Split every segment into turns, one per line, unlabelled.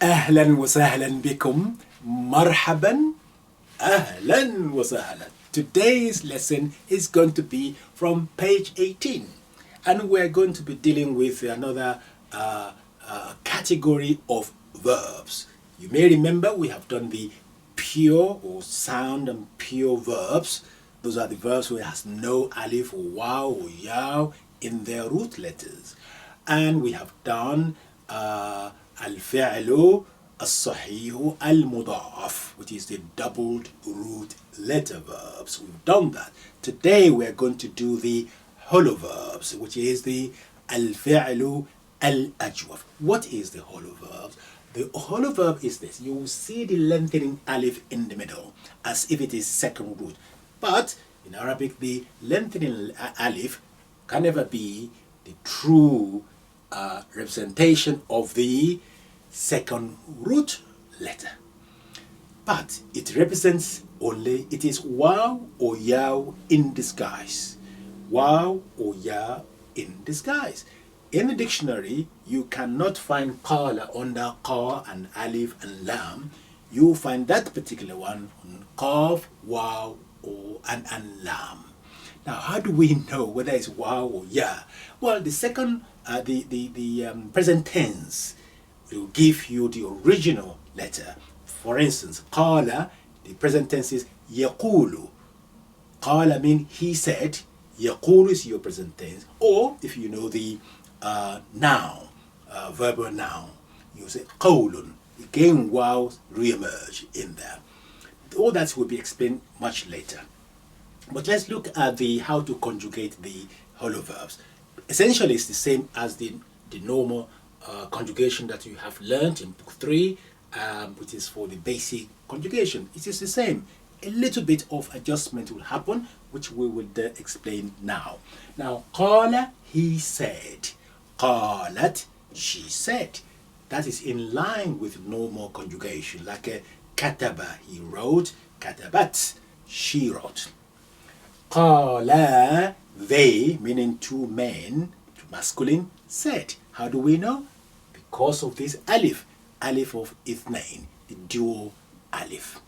أهلا وسهلا بكم. مرحبا. أهلا وسهلا. Today's lesson is going to be from page 18, and we're going to be dealing with another category of verbs. You may remember we have done the pure or sound and pure verbs. Those are the verbs where it has no alif or waw or yaw in their root letters. And we have done al-fi'lu as-sahih al-mudaf, which is the doubled root letter verbs. We've done that. Today we're going to do the hollow verbs, which is the al-fi'lu al-ajwaf. What is the hollow verb? The hollow verb is this. You will see the lengthening alif in the middle as if it is second root. But in Arabic, the lengthening alif can never be the true representation of the second root letter. But it represents only, it is waw or yaw in disguise. Waw or yaw in disguise. In the dictionary, you cannot find qala under qa and alif and lam. You find that particular one on qaf, waw, or and lam. Now, how do we know whether it's waw or ya? Well, the second, present tense will give you the original letter. For instance, qala, the present tense is yaqulu. Qala means he said. Yaqulu is your present tense. Or if you know the noun, verbal noun, you say qawlun. Again, waw re-emerge in there. All that will be explained much later. But let's look at how to conjugate the hollow verbs. Essentially, it's the same as the normal conjugation that you have learned in book 3, which is for the basic conjugation. It is the same. A little bit of adjustment will happen, which we will explain now. Now, qala, he said. Qalat, she said. That is in line with normal conjugation, like a kataba, he wrote. Katabat, she wrote. Qala, they, meaning two men, masculine, said. How do we know? Because of this alif, alif of ithnain, the dual alif.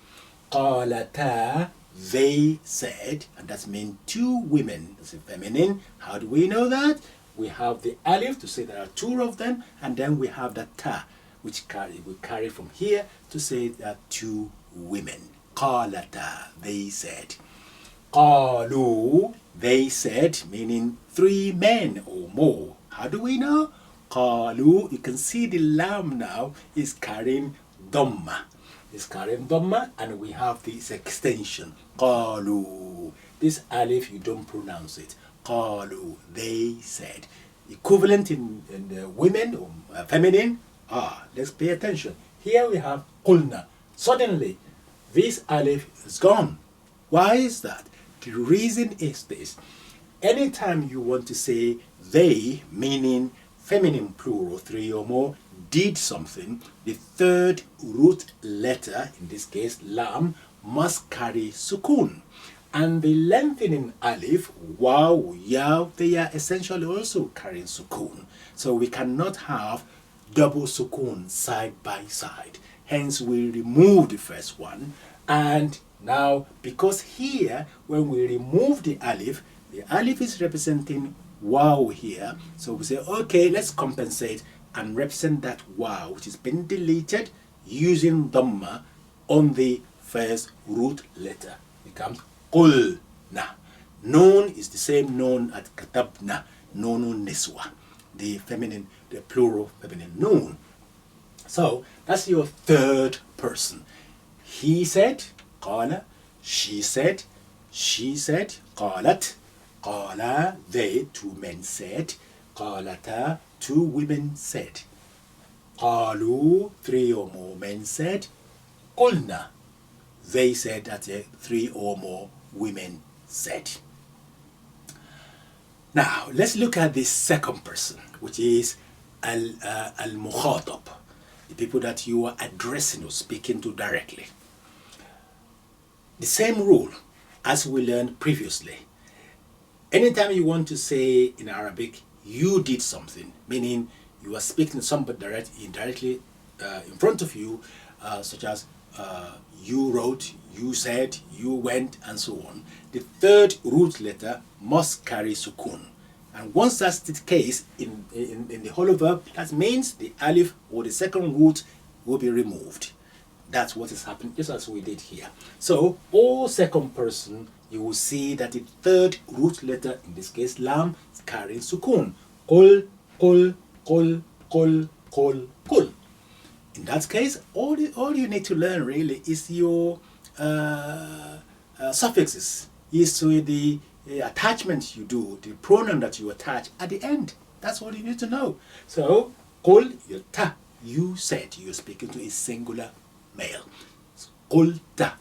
Qalata, they said, and that means two women, that's a feminine. How do we know that? We have the alif to say there are two of them, and then we have the ta, which we carry from here to say that two women. Qalata, they said. Qalu, they said, meaning three men or more. How do we know? Qalu, you can see the lam now is carrying dhamma. It's carrying dhamma, and we have this extension. Qalu. This alif, you don't pronounce it. Qalu, they said. Equivalent in the women or feminine. Let's pay attention. Here we have qulna. Suddenly, this alif is gone. Why is that? The reason is this. Anytime you want to say they, meaning feminine plural, three or more, did something, the third root letter, in this case lam, must carry sukun. And the lengthening alif, waw, yaw, they are essentially also carrying sukun. So we cannot have double sukun side by side. Hence we remove the first one. And now, because here, when we remove the alif is representing waw here. So we say, okay, let's compensate and represent that waw, which has been deleted, using dhamma on the first root letter. It becomes qulna. Noon is the same noon as katabna, nonu niswa, the feminine, the plural feminine noon. So that's your third person. He said, qala, she said, qalat, qala, they, two men said, qalata, two women said, qalu, three or more men said, qulna, they said that three or more women said. Now, let's look at the second person, which is al-mukhatab, the people that you are addressing or speaking to directly. The same rule as we learned previously. Anytime you want to say in Arabic, you did something, meaning you are speaking to somebody indirectly in front of you, such as you wrote, you said, you went, and so on, the third root letter must carry sukun. And once that's the case in the hollow verb, that means the alif or the second root will be removed. That's what is happening, just as we did here. So all second person, you will see that the third root letter, in this case lam, is carrying sukun. Qul, qul, qul, qul, qul, qul. In that case, all you need to learn really is your suffixes, is to the attachment you do, the pronoun that you attach at the end. That's all you need to know. So, qul, your ta, you said, you're speaking to a singular male. Qulta,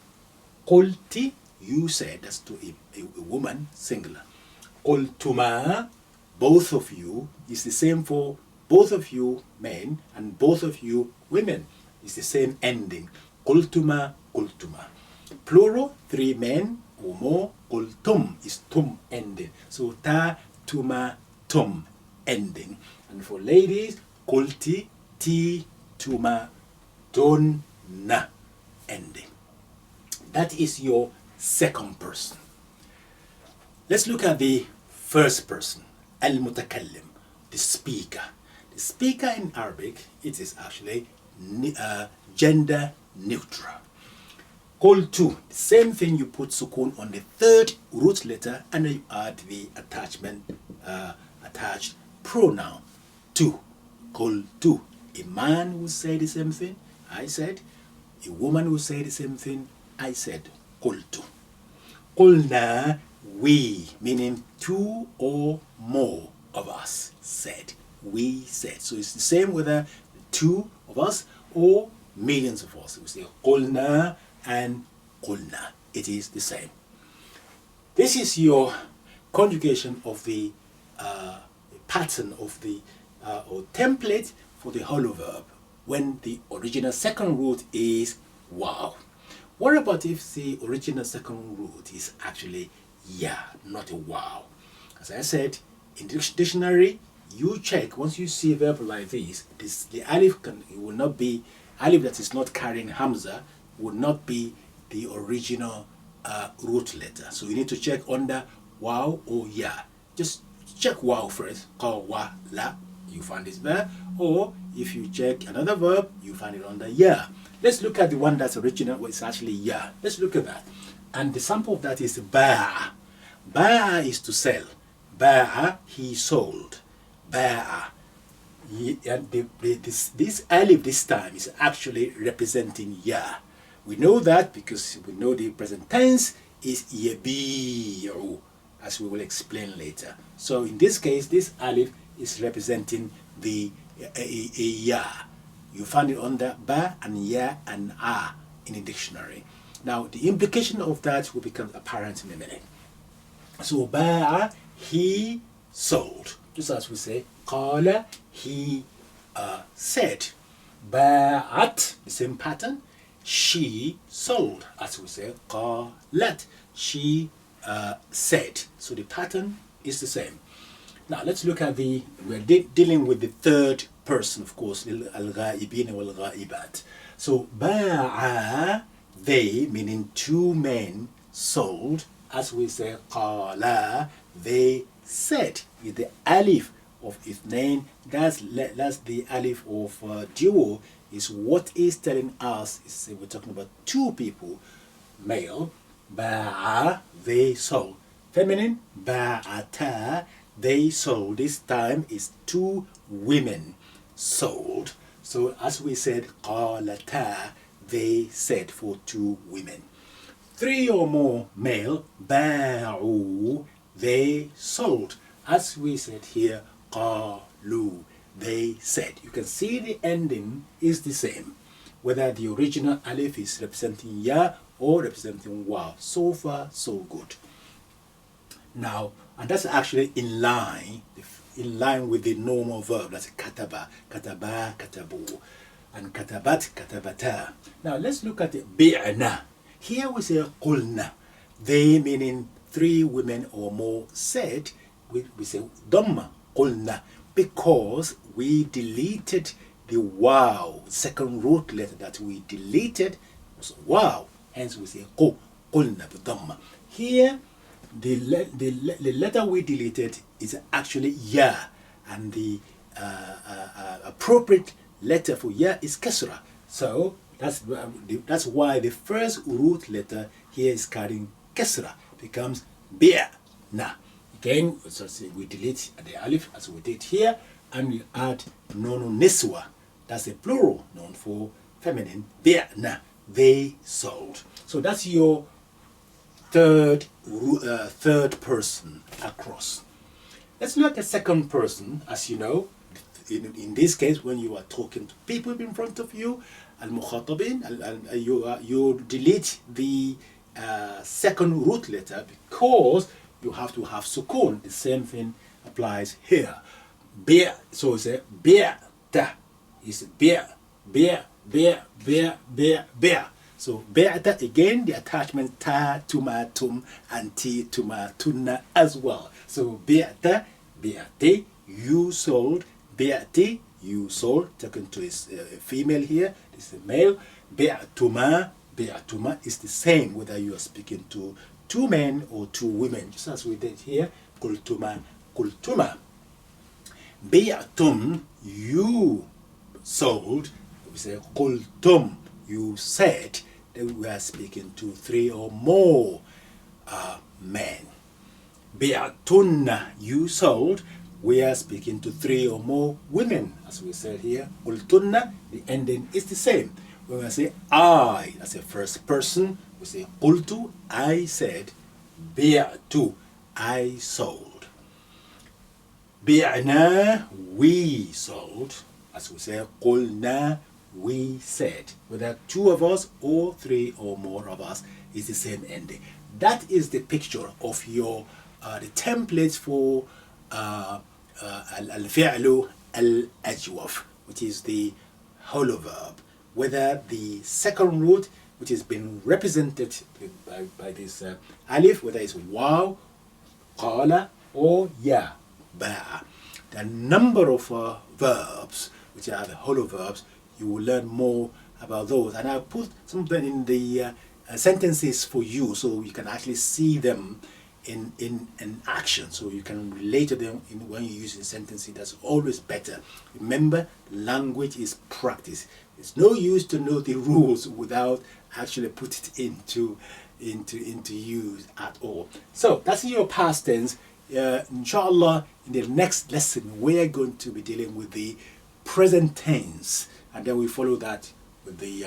qulti, you said, that's to a woman, singular. Qultuma, both of you, is the same for both of you men and both of you women. It's the same ending. Qultuma, qultuma. Plural, 3 men or more. Qultum is tum ending. So ta, tuma, tum ending. And for ladies, qulti, ti, tuma, tun, na ending. That is your second person. Let's look at the first person, al-mutakallim, the speaker. The speaker in Arabic, it is actually gender neutral. Qultu, the same thing, you put sukun on the third root letter and you add the attached pronoun to. Qultu. A man will say the same thing, I said. A woman will say the same thing, I said. Qultu. Qulna, we, meaning 2 or more of us said. We said. So it's the same whether 2 of us or millions of us. We say qulna and qulna. It is the same. This is your conjugation of the pattern of the or template for the hollow verb when the original second root is wow. What about if the original second root is actually ya, not a wow? As I said, in the dictionary, you check, once you see a verb like this, the alif will not be, alif that is not carrying hamza would not be the original root letter. So you need to check under wow or ya. Just check wow first, call wa, la, you find this verb. Or if you check another verb, you find it under ya. Let's look at the one that's original, where it's actually ya. Let's look at that. And the sample of that is ba'a. Ba'a is to sell. Ba'a, he sold. Ba'a. This alif this time is actually representing ya. We know that because we know the present tense is yabi'u, as we will explain later. So in this case, this alif is representing the ya. You find it under ba and ya and a in the dictionary. Now the implication of that will become apparent in a minute. So ba'a, he sold. Just as we say qala, he said. Ba'at, the same pattern. She sold, as we say qalat, she said. So the pattern is the same. Now let's look at we're dealing with the third person, of course, al-ghaibin wal-ghaibat. So ba'a, they, meaning 2 men, sold, as we say qala, they said. With the alif of ithnain, that's the alif of duo, is what is telling us, is we're talking about 2 people, male. Ba'a, they sold. Feminine, ba'ata, they sold. This time is 2 women sold. So as we said, qalata, they said, for 2 women. 3 or more male, ba'u, they sold. As we said here, qalu, they said. You can see the ending is the same, whether the original alif is representing ya or representing wow. So far, so good. Now, and that's actually in line with the normal verb. That's kataba, kataba, katabu, and katabat, katabata. Now let's look at the bi'na. Here we say qulna. They, meaning 3 women or more, said. We say dhamma, qulna, because we deleted the wow, second root letter that we deleted was wow. Hence we say qu, qulna bidamma. Here, the letter we deleted is actually ya, and the appropriate letter for ya is kasra. So that's why the first root letter here is carrying kasra, becomes bi'na. Again, so we delete the alif as we did here, and we add nun niswa. That's a plural known for feminine. Bi'na, they sold. So that's your third person across. Let's look at second person. As you know, in this case, when you are talking to people in front of you, al-mukhatabin, you delete the second root letter because you have to have sukun. The same thing applies here. Bi', so it's a bi'ta. It's bi'. So bi'ta, again, the attachment ta, tuma, tum, and ti, tuma, tunna as well. So bi'ta, bi'ati, you sold. Bi'ati, you sold. Taken to his female here. This is a male. Bi'atuma is the same whether you are speaking to two men or two women, just as we did here. Kultuma. Bi'atum, you sold. We say kultum, you said. Then we are speaking to three or more men. Bi'atunna, you sold. We are speaking to three or more women, as we said here. Qultunna, the ending is the same. When we say I, as a first person, we say qultu, I said. Bi'atu, I sold. Bi'na, we sold. As we say, qulna, we said. Whether two of us or three or more of us is the same ending. That is the picture of your the templates for al-fi'lu al-ajwaf, which is the hollow verb. Whether the second root, which has been represented by this alif, whether it's waw, qala, or ya, ba'a. The number of verbs, which are the hollow verbs, you will learn more about those. And I'll put some of them in the sentences for you, so you can actually see them in action, so you can relate to them when you use in sentences. That's always better. Remember, language is practice. It's no use to know the rules without actually put it into use at all. So that's your past tense. Inshallah, in the next lesson we're going to be dealing with the present tense, and then we follow that with the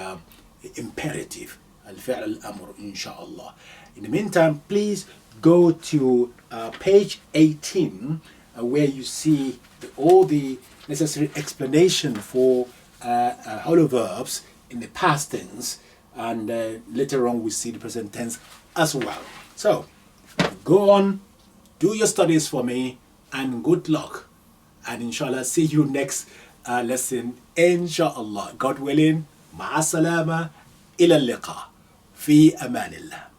imperative, al-fi'l al-amr, inshallah. In the meantime, please go to page 18 where you see all the necessary explanation for hollow verbs in the past tense, and later on we see the present tense as well. So go on, do your studies for me, and good luck, and inshallah see you next lesson, inshallah. God willing, ma'a salama, ila liqa, fi amanillah.